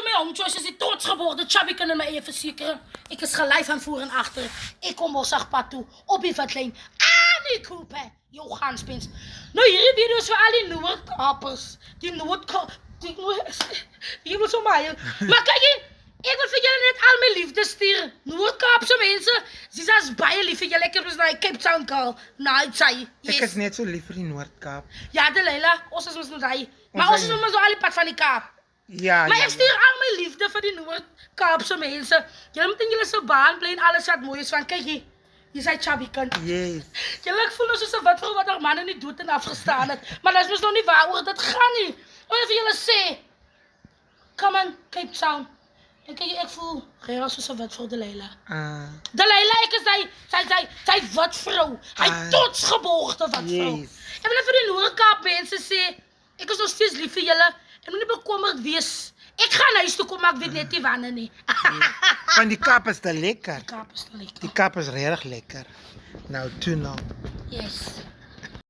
my home choice is die trotsgeboorde chubby kind in my eie versekering. Ek is gelei van voor en agter. Ek kom Mossagpad toe op die witlyn. Die Cooper, jou ganspens. Nou hierdie video is vir al die Noord-Kapers. Die jy wil so my. Maar kyk hier, ek wil vir julle net al my liefde stuur. Noord-Kaapse mense, sies as baie lief vir julle. Ek is na die Cape Town girl. Nou, sy. Ek is net so lief vir die Noord-Kaap. Ja, Delilah, ons is met hy. Maar ons is nog maar so al die pad van die Kaap. Ja, Maar ja, ek stuur al my liefde vir die Noord-Kaapse mense. Julle moet in julle se baan bly en alles wat mooi is van kyk hier. Hier is hy chubby kind. Yes. Julle ek voel nou soos 'n wit vrou wat haar man in die dood en afgestaan het. Maar dit is mos nog nie waaroor dit gaan nie. Wat wil julle sê? Come on, Cape Town. En kyk ek voel regtig soos 'n wit vrou Delilah. Delilah, ek is sy wit vrou. Hy trotsgeboorde wit vrou. Yes. Ek wil net vir die Noord-Kaap mense sê, ek is nog steeds lief vir julle. Ek moet nie bekommerd wees. Ek gaan huis toe kom, maar ek weet net nie wanneer nie. Want die Kaap is te lekker. Kaap is te lekker. Die Kaap is regtig lekker. Nou, toe nou. Yes.